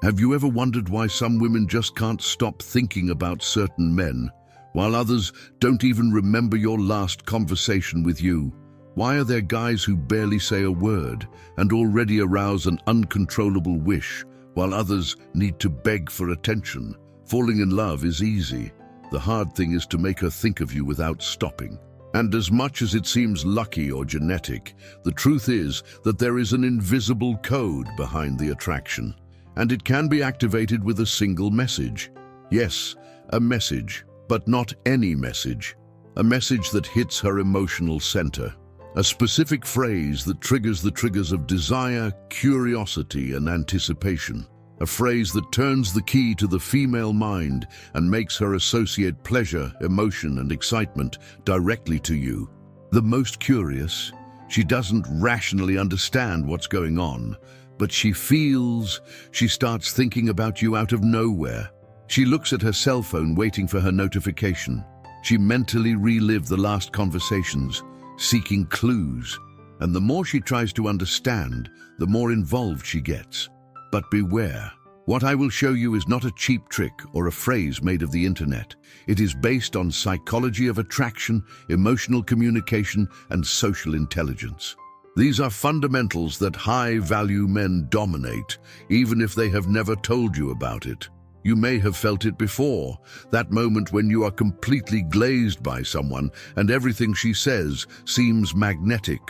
Have you ever wondered why some women just can't stop thinking about certain men, while others don't even remember your last conversation with you? Why are there guys who barely say a word and already arouse an uncontrollable wish, while others need to beg for attention? Falling in love is easy. The hard thing is to make her think of you without stopping. And as much as it seems lucky or genetic, the truth is that there is an invisible code behind the attraction. And it can be activated with a single message. Yes, a message, but not any message. A message that hits her emotional center. A specific phrase that triggers the triggers of desire, curiosity, and anticipation. A phrase that turns the key to the female mind and makes her associate pleasure, emotion, and excitement directly to you. The most curious, she doesn't rationally understand what's going on, but she starts thinking about you out of nowhere. She looks at her cell phone waiting for her notification. She mentally relives the last conversations, seeking clues. And the more she tries to understand, the more involved she gets. But beware, what I will show you is not a cheap trick or a phrase made of the internet. It is based on psychology of attraction, emotional communication, and social intelligence. These are fundamentals that high-value men dominate, even if they have never told you about it. You may have felt it before, that moment when you are completely glazed by someone and everything she says seems magnetic.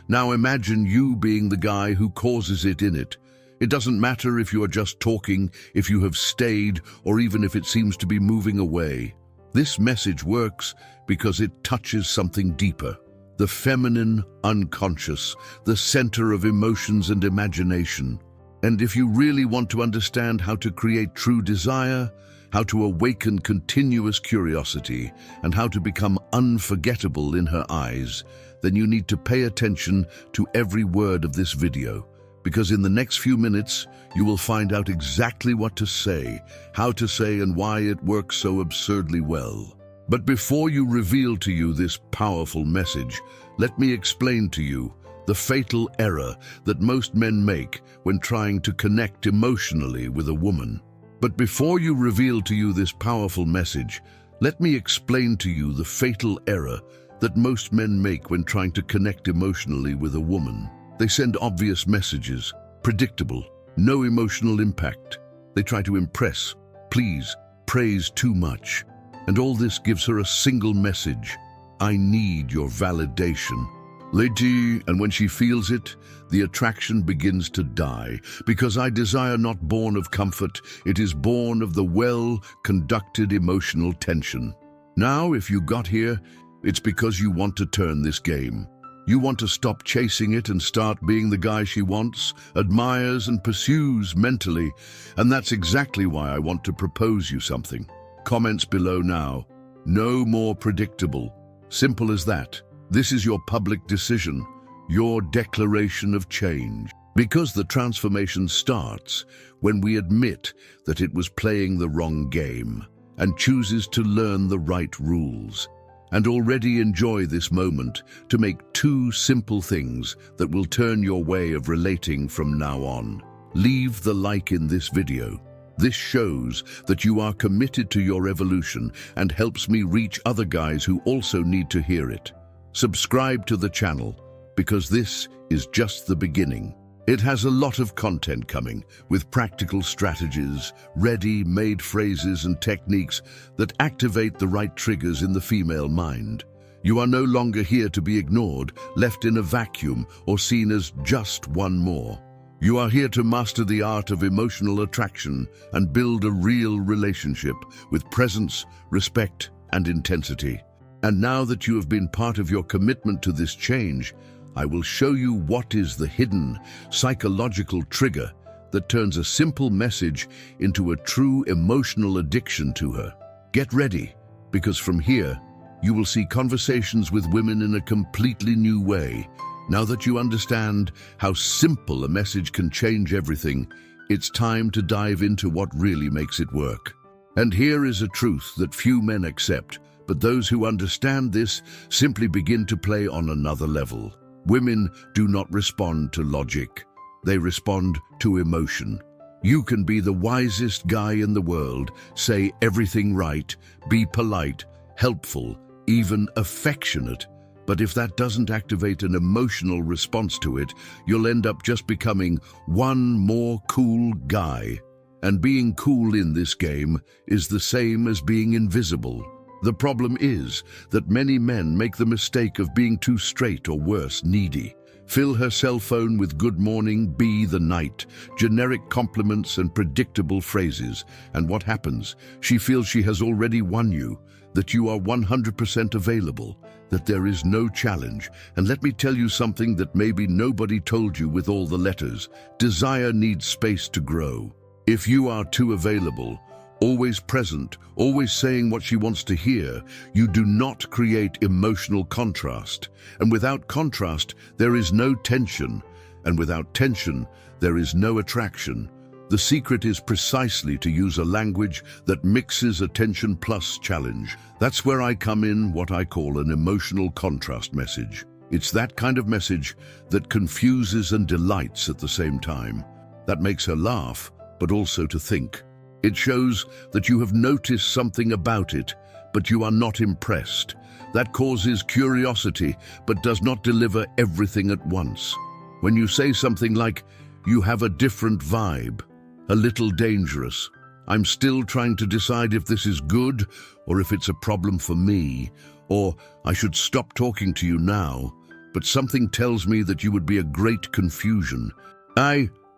Now imagine you being the guy who causes it in it. It doesn't matter if you are just talking, if you have stayed, or even if it seems to be moving away. This message works because it touches something deeper. The feminine unconscious, the center of emotions and imagination. And if you really want to understand how to create true desire, how to awaken continuous curiosity, and how to become unforgettable in her eyes, then you need to pay attention to every word of this video. Because in the next few minutes, you will find out exactly what to say, how to say, and why it works so absurdly well. But before you reveal to you this powerful message, let me explain to you the fatal error that most men make when trying to connect emotionally with a woman. But before you reveal to you this powerful message, let me explain to you the fatal error that most men make when trying to connect emotionally with a woman. They send obvious messages, predictable, no emotional impact. They try to impress, please, praise too much. And all this gives her a single message: I need your validation. Lady, and when she feels it, the attraction begins to die, because I desire not born of comfort, it is born of the well-conducted emotional tension. Now, if you got here, it's because you want to turn this game. You want to stop chasing it and start being the guy she wants, admires, and pursues mentally, and that's exactly why I want to propose you something. Comments below now. No more predictable. Simple as that. This is your public decision, your declaration of change. Because the transformation starts when we admit that it was playing the wrong game and chooses to learn the right rules. And already enjoy this moment to make two simple things that will turn your way of relating from now on. Leave the like in this video. This shows that you are committed to your evolution and helps me reach other guys who also need to hear it. Subscribe to the channel, because this is just the beginning. It has a lot of content coming, with practical strategies, ready-made phrases and techniques that activate the right triggers in the female mind. You are no longer here to be ignored, left in a vacuum, or seen as just one more. You are here to master the art of emotional attraction and build a real relationship with presence, respect, and intensity. And now that you have been part of your commitment to this change, I will show you what is the hidden psychological trigger that turns a simple message into a true emotional addiction to her. Get ready, because from here, you will see conversations with women in a completely new way. Now that you understand how simple a message can change everything, it's time to dive into what really makes it work. And here is a truth that few men accept, but those who understand this simply begin to play on another level. Women do not respond to logic. They respond to emotion. You can be the wisest guy in the world, say everything right, be polite, helpful, even affectionate. But if that doesn't activate an emotional response to it, you'll end up just becoming one more cool guy. And being cool in this game is the same as being invisible. The problem is that many men make the mistake of being too straight or worse, needy. Fill her cell phone with good morning, be the night, generic compliments and predictable phrases. And what happens? She feels she has already won you, that you are 100% available, that there is no challenge. And let me tell you something that maybe nobody told you with all the letters. Desire needs space to grow. If you are too available, always present, always saying what she wants to hear, you do not create emotional contrast. And without contrast, there is no tension. And without tension, there is no attraction. The secret is precisely to use a language that mixes attention plus challenge. That's where I come in, what I call an emotional contrast message. It's that kind of message that confuses and delights at the same time. That makes her laugh, but also to think. It shows that you have noticed something about it, but you are not impressed. That causes curiosity, but does not deliver everything at once. When you say something like, "You have a different vibe," a little dangerous. "I'm still trying to decide if this is good or if it's a problem for me," or "I should stop talking to you now, but something tells me that you would be a great confusion."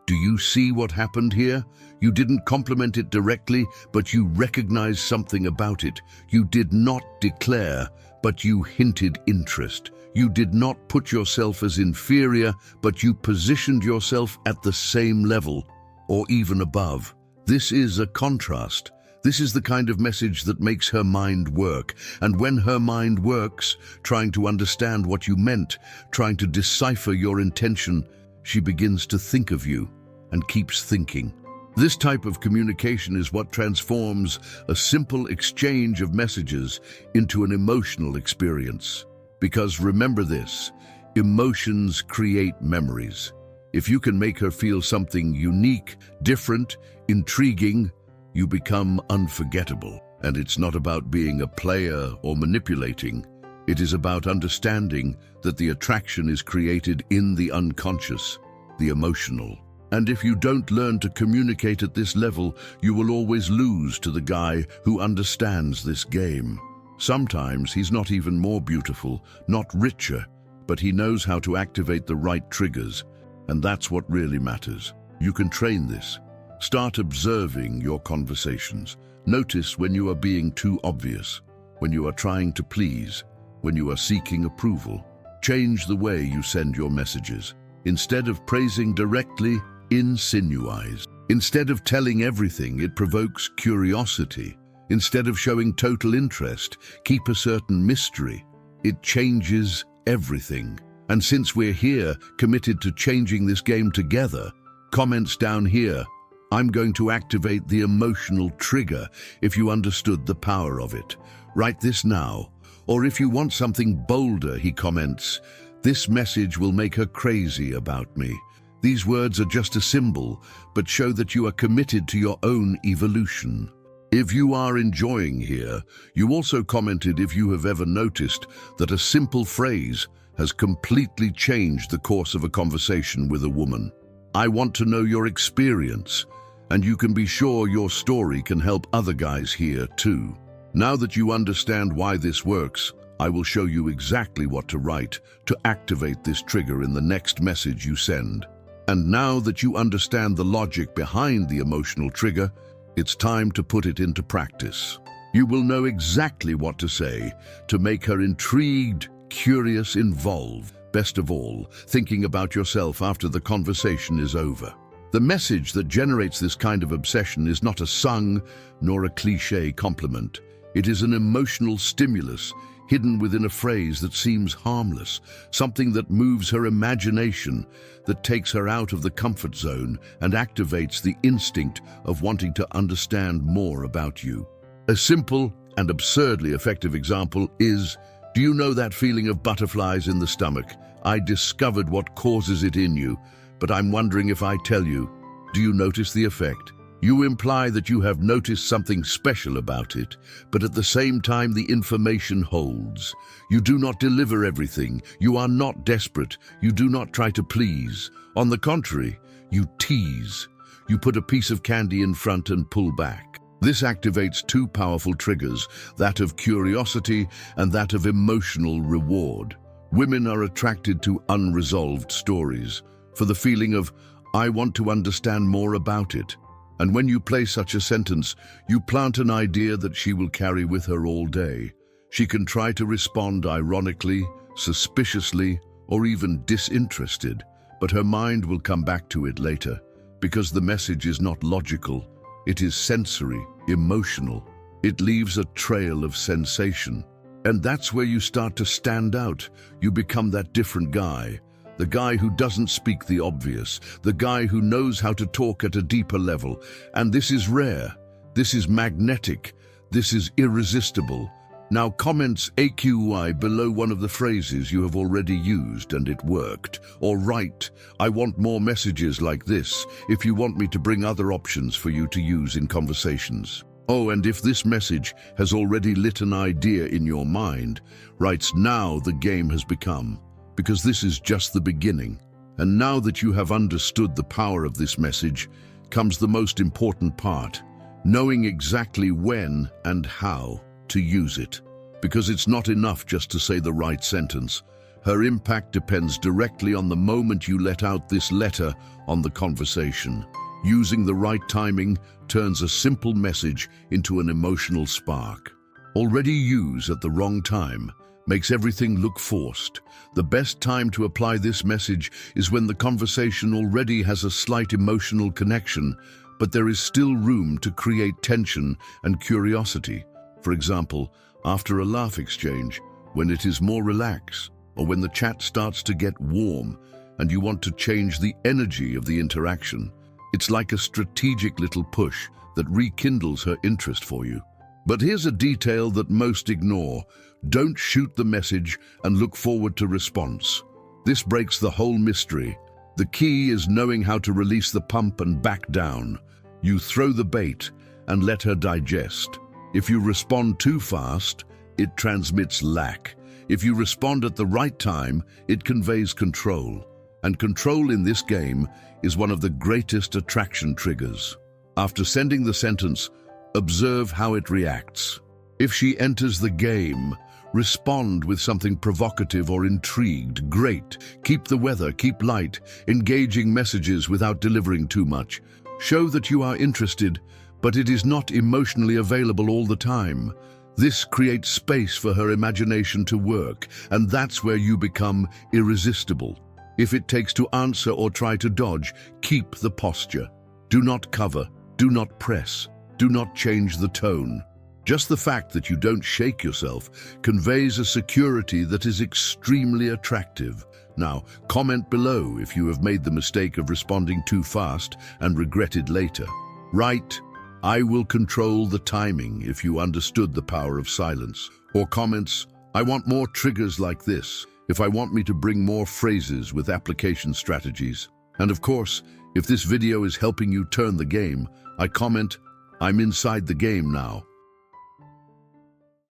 Do you see what happened here? You didn't compliment it directly, but you recognized something about it. You did not declare, but you hinted interest. You did not put yourself as inferior, but you positioned yourself at the same level, or even above. This is a contrast. This is the kind of message that makes her mind work. And when her mind works, trying to understand what you meant, trying to decipher your intention, she begins to think of you and keeps thinking. This type of communication is what transforms a simple exchange of messages into an emotional experience. Because remember this, emotions create memories. If you can make her feel something unique, different, intriguing, you become unforgettable. And it's not about being a player or manipulating. It is about understanding that the attraction is created in the unconscious, the emotional. And if you don't learn to communicate at this level, you will always lose to the guy who understands this game. Sometimes he's not even more beautiful, not richer, but he knows how to activate the right triggers. And that's what really matters. You can train this. Start observing your conversations. Notice when you are being too obvious, when you are trying to please, when you are seeking approval. Change the way you send your messages. Instead of praising directly, insinuize. Instead of telling everything, it provokes curiosity. Instead of showing total interest, keep a certain mystery. It changes everything. And since we're here, committed to changing this game together, comments down here. I'm going to activate the emotional trigger if you understood the power of it. Write this now. Or if you want something bolder, he comments, this message will make her crazy about me. These words are just a symbol, but show that you are committed to your own evolution. If you are enjoying here, you also commented if you have ever noticed that a simple phrase has completely changed the course of a conversation with a woman. I want to know your experience, and you can be sure your story can help other guys here too. Now that you understand why this works, I will show you exactly what to write to activate this trigger in the next message you send. And now that you understand the logic behind the emotional trigger, it's time to put it into practice. You will know exactly what to say to make her intrigued, curious, involved. Best of all, thinking about yourself after the conversation is over. The message that generates this kind of obsession is not a sung nor a cliché compliment. It is an emotional stimulus hidden within a phrase that seems harmless, something that moves her imagination, that takes her out of the comfort zone and activates the instinct of wanting to understand more about you. A simple and absurdly effective example is, do you know that feeling of butterflies in the stomach? I discovered what causes it in you, but I'm wondering if I tell you. Do you notice the effect? You imply that you have noticed something special about it, but at the same time the information holds. You do not deliver everything. You are not desperate. You do not try to please. On the contrary, you tease. You put a piece of candy in front and pull back. This activates two powerful triggers, that of curiosity and that of emotional reward. Women are attracted to unresolved stories, for the feeling of, I want to understand more about it. And when you play such a sentence, you plant an idea that she will carry with her all day. She can try to respond ironically, suspiciously, or even disinterested, but her mind will come back to it later, because the message is not logical, it is sensory, emotional. It leaves a trail of sensation. And that's where you start to stand out. You become that different guy. The guy who doesn't speak the obvious, the guy who knows how to talk at a deeper level. And this is rare, this is magnetic, this is irresistible. Now comments AQI below one of the phrases you have already used and it worked. Or write, I want more messages like this, if you want me to bring other options for you to use in conversations. Oh, and if this message has already lit an idea in your mind, writes now the game has become. Because this is just the beginning. And now that you have understood the power of this message, comes the most important part, knowing exactly when and how to use it. Because it's not enough just to say the right sentence. Her impact depends directly on the moment you let out this letter on the conversation. Using the right timing turns a simple message into an emotional spark. Already used at the wrong time makes everything look forced. The best time to apply this message is when the conversation already has a slight emotional connection, but there is still room to create tension and curiosity. For example, after a laugh exchange, when it is more relaxed, or when the chat starts to get warm and you want to change the energy of the interaction. It's like a strategic little push that rekindles her interest for you. But here's a detail that most ignore. Don't shoot the message and look forward to response. This breaks the whole mystery. The key is knowing how to release the pump and back down. You throw the bait and let her digest. If you respond too fast, it transmits lack. If you respond at the right time, it conveys control. And control in this game is one of the greatest attraction triggers. After sending the sentence, observe how it reacts. If she enters the game, respond with something provocative or intrigued. Great. Keep the weather, keep light, engaging messages without delivering too much. Show that you are interested, but it is not emotionally available all the time. This creates space for her imagination to work, and that's where you become irresistible. If it takes to answer or try to dodge, keep the posture. Do not cover, do not press, do not change the tone. Just the fact that you don't shake yourself conveys a security that is extremely attractive. Now, comment below if you have made the mistake of responding too fast and regretted later. Write, I will control the timing if you understood the power of silence. Or comments, I want more triggers like this if I want me to bring more phrases with application strategies. And of course, if this video is helping you turn the game, I comment, I'm inside the game now.